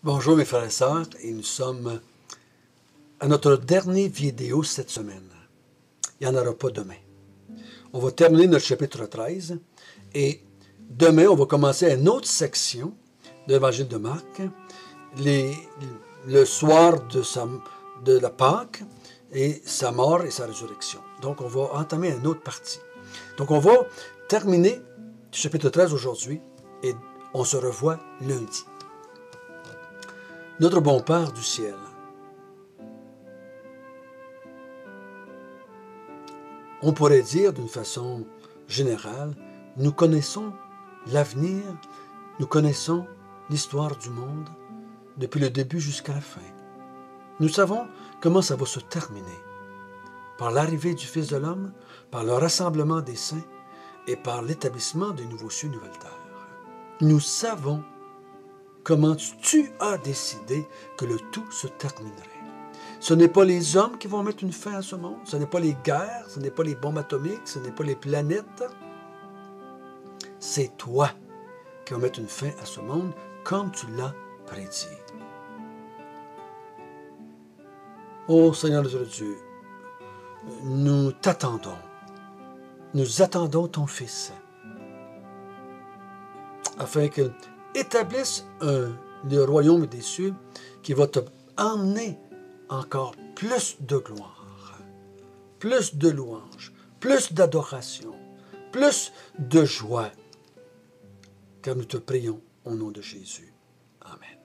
Bonjour mes frères et sœurs, et nous sommes à notre dernière vidéo cette semaine. Il n'y en aura pas demain. On va terminer notre chapitre 13 et demain on va commencer une autre section de l'Évangile de Marc, le soir de la Pâque et sa mort et sa résurrection. Donc on va entamer une autre partie. Donc on va terminer le chapitre 13 aujourd'hui et on se revoit lundi. Notre bon Père du ciel, on pourrait dire d'une façon générale, nous connaissons l'avenir, nous connaissons l'histoire du monde depuis le début jusqu'à la fin. Nous savons comment ça va se terminer, par l'arrivée du Fils de l'homme, par le rassemblement des saints et par l'établissement des nouveaux cieux et nouvelles terres. Nous savons comment tu as décidé que le tout se terminerait. Ce n'est pas les hommes qui vont mettre une fin à ce monde, ce n'est pas les guerres, ce n'est pas les bombes atomiques, ce n'est pas les planètes. C'est toi qui vas mettre une fin à ce monde comme tu l'as prédit. Ô Seigneur notre Dieu, nous t'attendons. Nous attendons ton Fils afin qu'il établisse le royaume des cieux qui va te emmener encore plus de gloire, plus de louanges, plus d'adoration, plus de joie. Car nous te prions au nom de Jésus. Amen.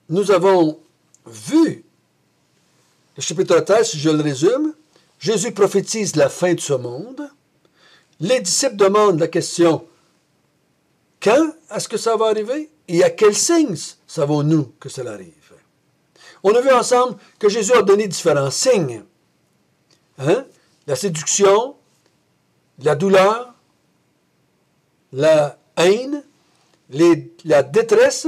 Nous avons vu le chapitre 13, si je le résume. Jésus prophétise la fin de ce monde. Les disciples demandent la question, quand est-ce que ça va arriver et à quel signe savons-nous que cela arrive? On a vu ensemble que Jésus a donné différents signes. La séduction, la douleur, la haine, la détresse,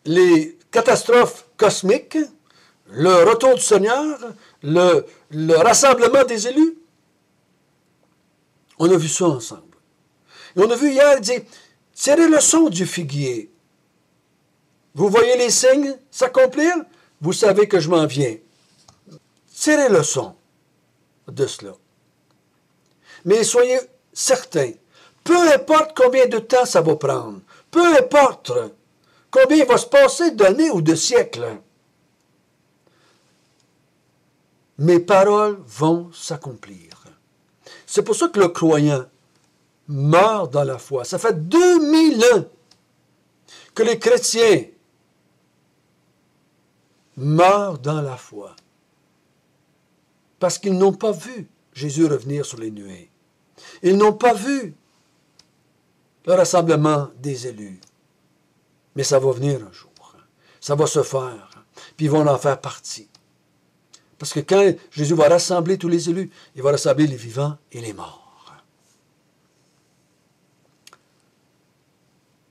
les catastrophes cosmiques, le retour du Seigneur, le rassemblement des élus. On a vu ça ensemble. Et on a vu hier, il dit, tirez le son du figuier. Vous voyez les signes s'accomplir? Vous savez que je m'en viens. Tirez le son de cela. Mais soyez certains, peu importe combien de temps ça va prendre, peu importe combien il va se passer d'années ou de siècles, mes paroles vont s'accomplir. C'est pour ça que le croyant meurt dans la foi. Ça fait 2000 ans que les chrétiens meurent dans la foi. Parce qu'ils n'ont pas vu Jésus revenir sur les nuées. Ils n'ont pas vu le rassemblement des élus. Mais ça va venir un jour. Ça va se faire. Puis ils vont en faire partie. Parce que quand Jésus va rassembler tous les élus, il va rassembler les vivants et les morts.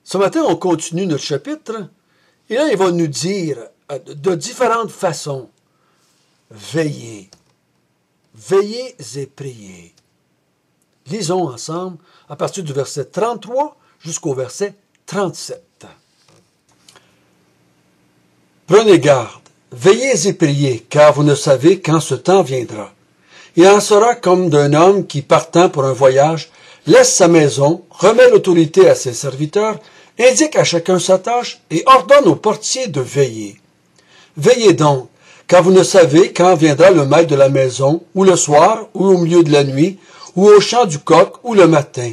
Ce matin, on continue notre chapitre, et là, il va nous dire de différentes façons, veillez, veillez et priez. Lisons ensemble à partir du verset 33 jusqu'au verset 37. Prenez garde. Veillez et priez, car vous ne savez quand ce temps viendra. Il en sera comme d'un homme qui, partant pour un voyage, laisse sa maison, remet l'autorité à ses serviteurs, indique à chacun sa tâche et ordonne aux portiers de veiller. Veillez donc, car vous ne savez quand viendra le maître de la maison, ou le soir, ou au milieu de la nuit, ou au chant du coq, ou le matin.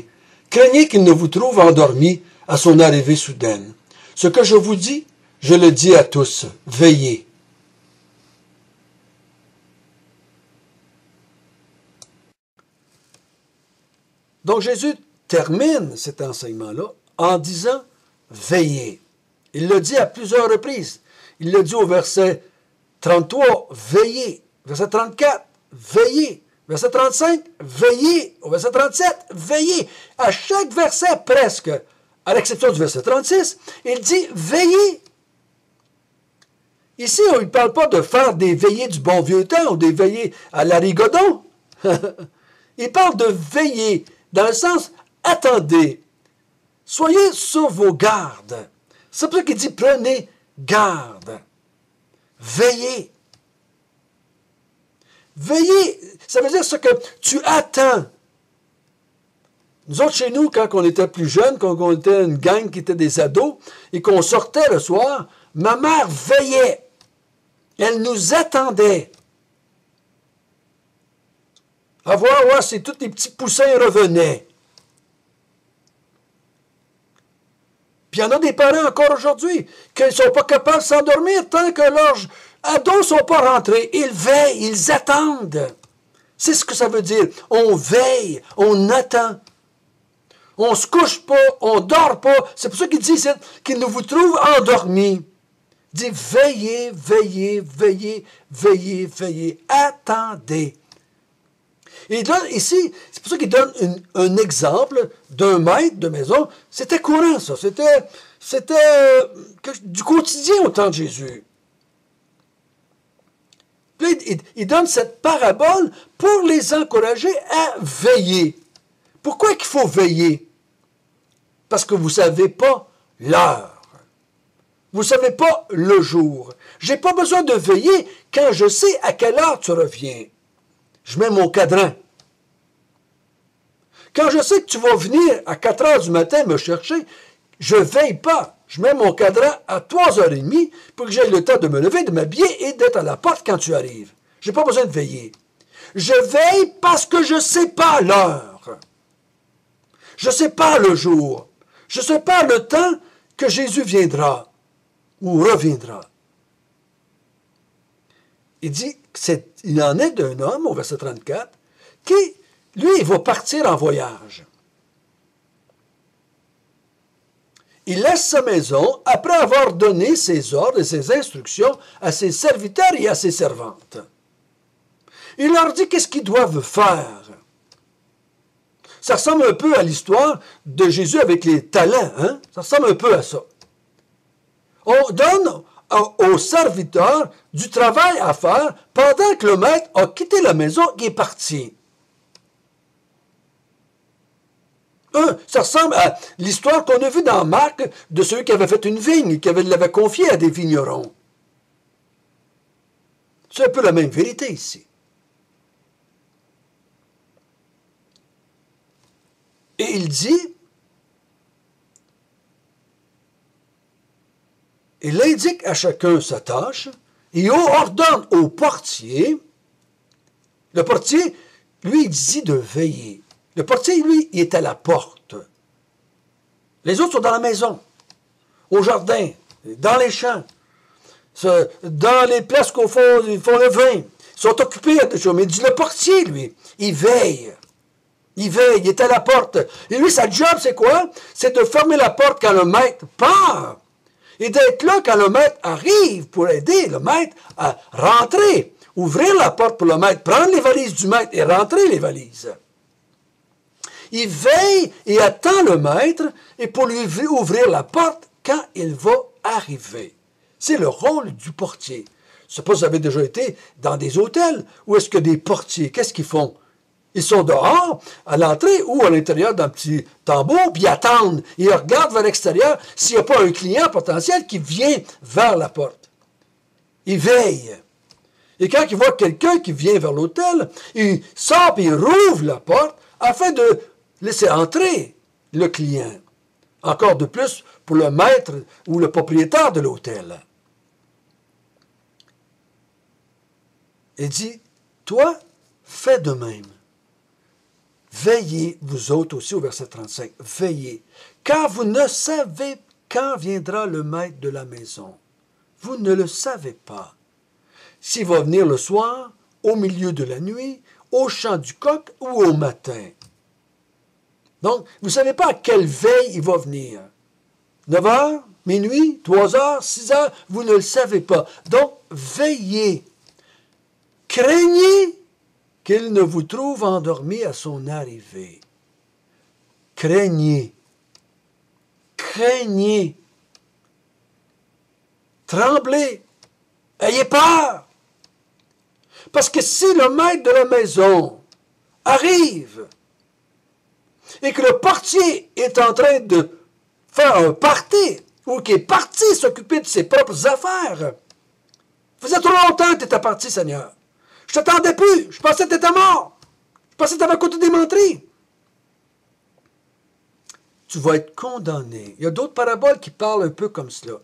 Craignez qu'il ne vous trouve endormi à son arrivée soudaine. Ce que je vous dis, je le dis à tous, veillez. Donc Jésus termine cet enseignement-là en disant « Veillez ». Il le dit à plusieurs reprises. Il le dit au verset 33, « Veillez ». Verset 34, « Veillez ». Verset 35, « Veillez ». Au verset 37, « Veillez ». À chaque verset presque, à l'exception du verset 36, il dit « Veillez ». Ici, il ne parle pas de faire des veillées du bon vieux temps ou des veillées à la Rigodon. Il parle de veiller dans le sens, attendez, Soyez sur vos gardes. C'est pour ça qu'il dit, prenez garde. Veillez. Veillez, ça veut dire ce que tu attends. Nous autres, chez nous, quand on était plus jeunes, quand on était une gang qui était des ados, et qu'on sortait le soir, ma mère veillait. Elle nous attendait. À voir si tous les petits poussins revenaient. Puis il y en a des parents encore aujourd'hui qui ne sont pas capables de s'endormir tant que leurs ados ne sont pas rentrés. Ils veillent, ils attendent. C'est ce que ça veut dire. On veille, on attend. On ne se couche pas, on ne dort pas. C'est pour ça qu'il dit qu'il nous vous trouve endormis. Il dit veillez, veillez, veillez, veillez, veillez. Attendez. Et là, ici, c'est pour ça qu'il donne un exemple d'un maître de maison. C'était courant, ça. C'était du quotidien au temps de Jésus. Puis là, il donne cette parabole pour les encourager à veiller. Pourquoi qu'il faut veiller? Parce que vous ne savez pas l'heure. Vous ne savez pas le jour. Je n'ai pas besoin de veiller quand je sais à quelle heure tu reviens. Je mets mon cadran. Quand je sais que tu vas venir à 4 heures du matin me chercher, je ne veille pas. Je mets mon cadran à 3h30 pour que j'aie le temps de me lever, de m'habiller et d'être à la porte quand tu arrives. Je n'ai pas besoin de veiller. Je veille parce que je ne sais pas l'heure. Je ne sais pas le jour. Je ne sais pas le temps que Jésus viendra ou reviendra. Il dit, il en est d'un homme, au verset 34, qui, lui, il va partir en voyage. Il laisse sa maison après avoir donné ses ordres et ses instructions à ses serviteurs et à ses servantes. Il leur dit qu'est-ce qu'ils doivent faire. Ça ressemble un peu à l'histoire de Jésus avec les talents. Hein? Ça ressemble un peu à ça. On donne aux serviteurs du travail à faire pendant que le maître a quitté la maison et est parti. Ça ressemble à l'histoire qu'on a vue dans Marc de celui qui avait fait une vigne et qui l'avait confiée à des vignerons. C'est un peu la même vérité ici. Et il dit, il indique à chacun sa tâche, et ordonne au portier, le portier, lui, il dit de veiller. Le portier, lui, il est à la porte. Les autres sont dans la maison, au jardin, dans les champs, dans les places ils font le vin. Ils sont occupés à des choses. Mais il dit, le portier, lui, il veille. Il veille, il est à la porte. Et lui, sa job, c'est quoi? C'est de fermer la porte quand le maître part. Et d'être là quand le maître arrive pour aider le maître à rentrer. Ouvrir la porte pour le maître, prendre les valises du maître et rentrer les valises. Il veille et attend le maître et pour lui ouvrir la porte quand il va arriver. C'est le rôle du portier. Je ne sais pas si vous avez déjà été dans des hôtels où est-ce que des portiers, qu'est-ce qu'ils font? Ils sont dehors, à l'entrée ou à l'intérieur d'un petit tambour, puis ils attendent. Ils regardent vers l'extérieur s'il n'y a pas un client potentiel qui vient vers la porte. Ils veillent. Et quand ils voient quelqu'un qui vient vers l'hôtel, ils sortent et ils rouvrent la porte afin de laisser entrer le client. Encore de plus pour le maître ou le propriétaire de l'hôtel. Il dit, toi, fais de même. Veillez, vous autres aussi, au verset 35, veillez, car vous ne savez quand viendra le maître de la maison. Vous ne le savez pas. S'il va venir le soir, au milieu de la nuit, au chant du coq ou au matin. Donc, vous ne savez pas à quelle veille il va venir. 9 heures, minuit, 3 heures, 6 heures, vous ne le savez pas. Donc, veillez. Craignez qu'il ne vous trouve endormi à son arrivée. Craignez. Craignez. Tremblez. Ayez peur. Parce que si le maître de la maison arrive et que le portier est en train de faire un party ou qui est parti s'occuper de ses propres affaires. Ça faisait trop longtemps que tu étais parti, Seigneur. Je t'attendais plus. Je pensais que tu étais mort. Je pensais que tu avais côté démentri. Tu vas être condamné. Il y a d'autres paraboles qui parlent un peu comme cela.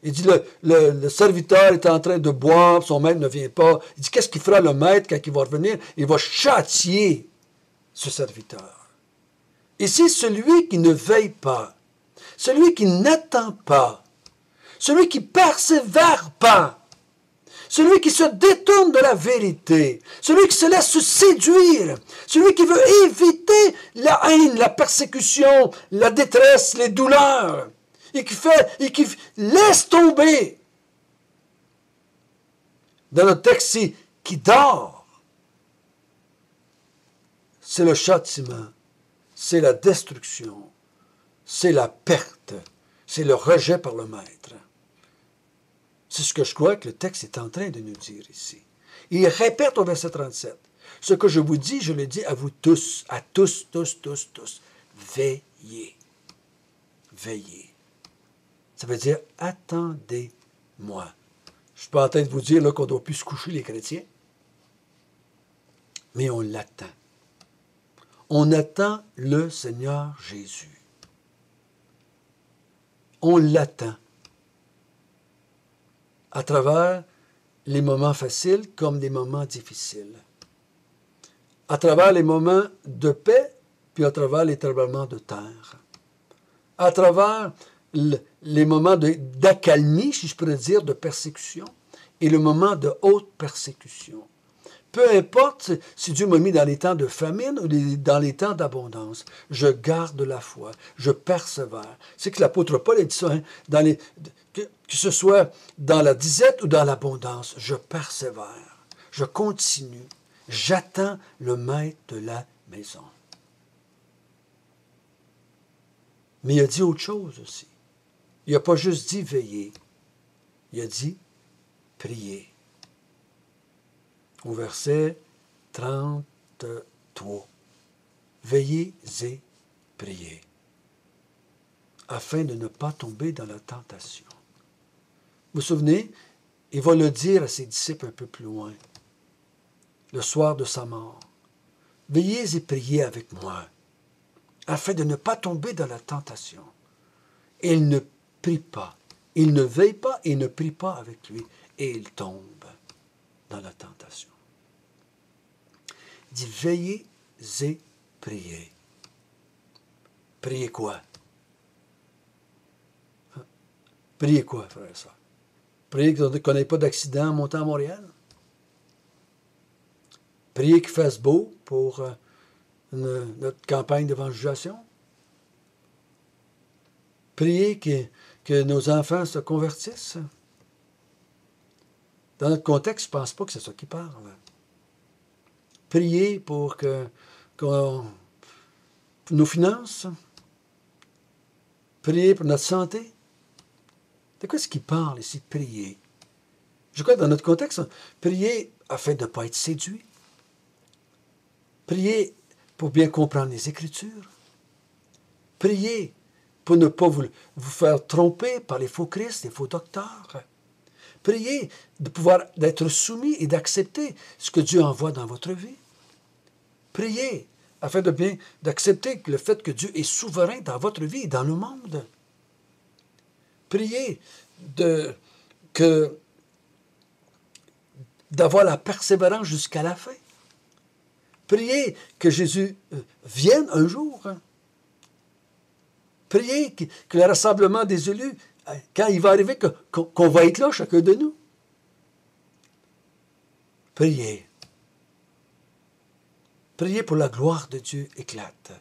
Il dit, le serviteur est en train de boire, son maître ne vient pas. Il dit, qu'est-ce qu'il fera le maître quand il va revenir? Il va châtier ce serviteur. Ici, celui qui ne veille pas, celui qui n'attend pas, celui qui persévère pas, celui qui se détourne de la vérité, celui qui se laisse se séduire, celui qui veut éviter la haine, la persécution, la détresse, les douleurs, et qui laisse tomber. Dans notre texte, c'est qui dort. C'est le châtiment, c'est la destruction, c'est la perte, c'est le rejet par le maître. C'est ce que je crois que le texte est en train de nous dire ici. Il répète au verset 37. Ce que je vous dis, je le dis à vous tous, tous. Veillez. Veillez. Ça veut dire, attendez-moi. Je ne suis pas en train de vous dire là, qu'on ne doit plus se coucher, les chrétiens. Mais on l'attend. On attend le Seigneur Jésus. On l'attend. À travers les moments faciles comme les moments difficiles. À travers les moments de paix, puis à travers les tremblements de terre. À travers les moments d'accalmie, si je pourrais dire, de persécution, et le moment de haute persécution. Peu importe si Dieu m'a mis dans les temps de famine ou dans les temps d'abondance, je garde la foi, je persévère. C'est que l'apôtre Paul a dit ça, hein, que ce soit dans la disette ou dans l'abondance, je persévère, je continue, j'attends le maître de la maison. Mais il a dit autre chose aussi. Il n'a pas juste dit veiller, il a dit prier. Au verset 33. Veillez et priez, afin de ne pas tomber dans la tentation. Vous vous souvenez, il va le dire à ses disciples un peu plus loin, le soir de sa mort. Veillez et priez avec moi, afin de ne pas tomber dans la tentation. Et il ne prie pas, il ne veille pas et ne prie pas avec lui, et il tombe dans la tentation. Il dit, veillez et priez. Priez quoi? Priez quoi, frère et soeur? Priez qu'on n'ait pas d'accident en montant à Montréal? Priez qu'il fasse beau pour notre campagne d'évangélisation? Priez que nos enfants se convertissent? Dans notre contexte, je ne pense pas que c'est ça qui parle. Priez pour nos finances. Priez pour notre santé. De quoi est-ce qu'il parle ici, prier? Je crois que dans notre contexte, prier afin de ne pas être séduit. Priez pour bien comprendre les Écritures. Priez pour ne pas vous faire tromper par les faux Christ, les faux docteurs. Priez d'être soumis et d'accepter ce que Dieu envoie dans votre vie. Priez afin d'accepter le fait que Dieu est souverain dans votre vie et dans le monde. Priez d'avoir la persévérance jusqu'à la fin. Priez que Jésus vienne un jour. Priez que le rassemblement des élus, quand il va arriver, qu'on va être là, chacun de nous. Priez. Priez pour la gloire de Dieu éclate.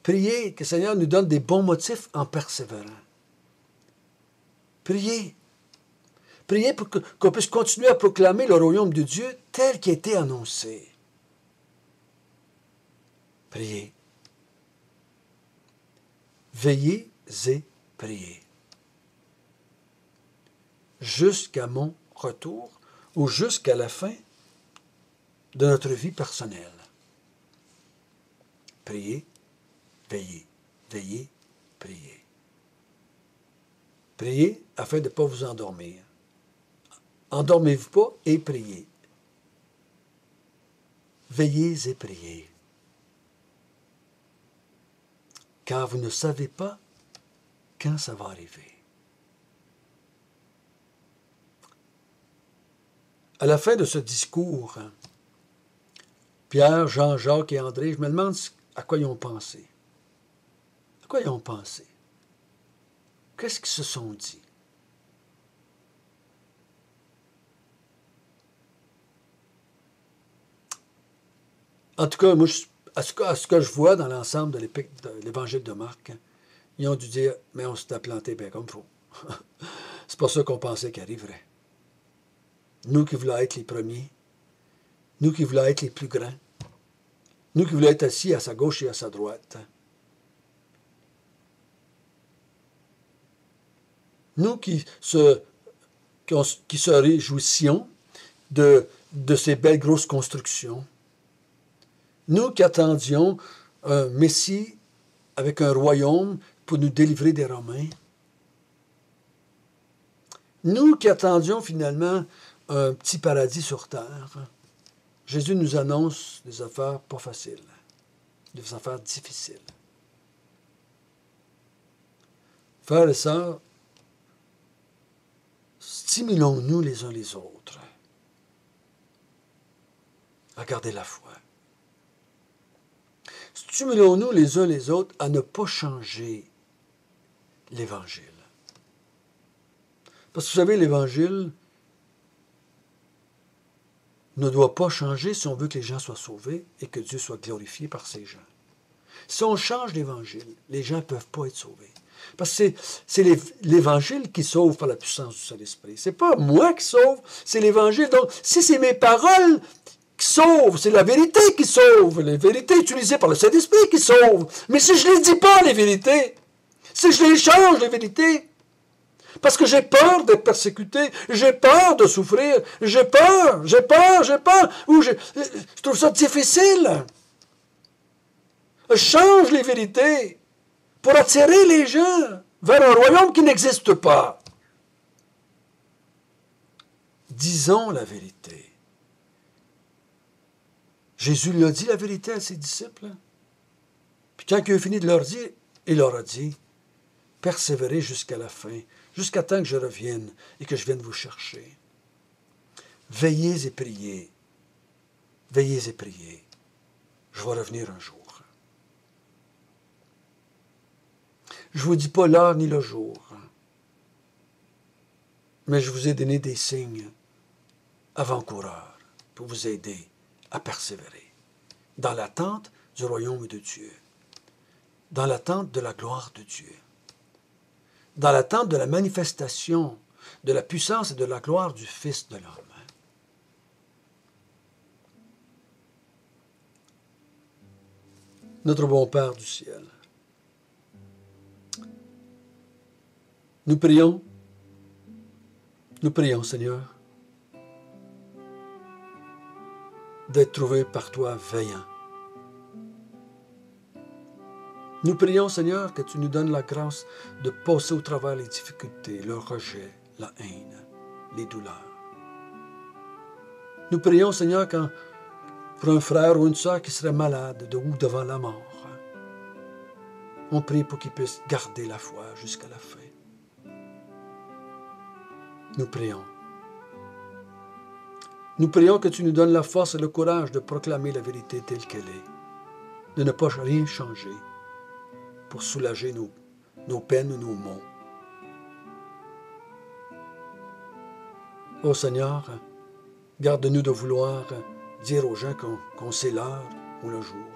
Priez que le Seigneur nous donne des bons motifs en persévérant. Priez. Priez pour qu'on puisse continuer à proclamer le royaume de Dieu tel qu'il a été annoncé. Priez. Veillez et priez. Jusqu'à mon retour ou jusqu'à la fin de notre vie personnelle. Priez, veillez, veillez, priez. Priez afin de ne pas vous endormir. Endormez-vous pas et priez. Veillez et priez. Car vous ne savez pas quand ça va arriver. À la fin de ce discours, Pierre, Jean, Jacques et André, je me demande à quoi ils ont pensé. À quoi ils ont pensé? Qu'est-ce qu'ils se sont dit? En tout cas, moi, à ce que je vois dans l'ensemble de l'évangile de Marc, ils ont dû dire, mais on s'était planté bien comme il faut. C'est pas ça qu'on pensait qu'il arriverait. Nous qui voulions être les premiers, nous qui voulions être les plus grands, nous qui voulions être assis à sa gauche et à sa droite, nous qui se réjouissions de ces belles grosses constructions, nous qui attendions un Messie avec un royaume pour nous délivrer des Romains, nous qui attendions finalement un petit paradis sur terre, Jésus nous annonce des affaires pas faciles, des affaires difficiles. Frères et sœurs, stimulons-nous les uns les autres à garder la foi. Stimulons-nous les uns les autres à ne pas changer l'Évangile. Parce que vous savez, l'Évangile ne doit pas changer si on veut que les gens soient sauvés et que Dieu soit glorifié par ces gens. Si on change l'Évangile, les gens ne peuvent pas être sauvés. Parce que c'est l'Évangile qui sauve par la puissance du Saint-Esprit. Ce n'est pas moi qui sauve, c'est l'Évangile. Donc, si c'est mes paroles qui sauvent, c'est la vérité qui sauve, les vérités utilisées par le Saint-Esprit qui sauvent. Mais si je ne les dis pas, les vérités, si je les change, les vérités, parce que j'ai peur d'être persécuté, j'ai peur de souffrir, j'ai peur, ou je trouve ça difficile. Je change les vérités pour attirer les gens vers un royaume qui n'existe pas. Disons la vérité. Jésus lui a dit la vérité à ses disciples. Puis quand il a fini de leur dire, il leur a dit, persévérez jusqu'à la fin, jusqu'à temps que je revienne et que je vienne vous chercher. Veillez et priez. Veillez et priez. Je vais revenir un jour. Je ne vous dis pas l'heure ni le jour, mais je vous ai donné des signes avant-coureurs pour vous aider à persévérer dans l'attente du royaume de Dieu, dans l'attente de la gloire de Dieu, dans l'attente de la manifestation de la puissance et de la gloire du Fils de l'homme. Notre bon Père du ciel, nous prions, Seigneur, d'être trouvés par toi veillant. Nous prions, Seigneur, que tu nous donnes la grâce de passer au travers les difficultés, le rejet, la haine, les douleurs. Nous prions, Seigneur, pour un frère ou une sœur qui serait malade ou devant la mort. On prie pour qu'il puisse garder la foi jusqu'à la fin. Nous prions. Nous prions que tu nous donnes la force et le courage de proclamer la vérité telle qu'elle est, de ne pas rien changer pour soulager nos peines ou nos maux. Ô Seigneur, garde-nous de vouloir dire aux gens qu'on sait l'heure ou le jour.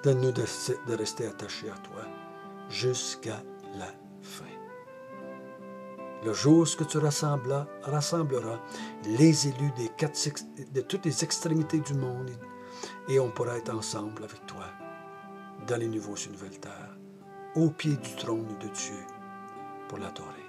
Donne-nous de rester attachés à toi jusqu'à la fin. Le jour où tu rassembleras les élus de toutes les extrémités du monde et on pourra être ensemble avec toi dans les nouveaux et nouvelles terres, au pied du trône de Dieu pour l'adorer.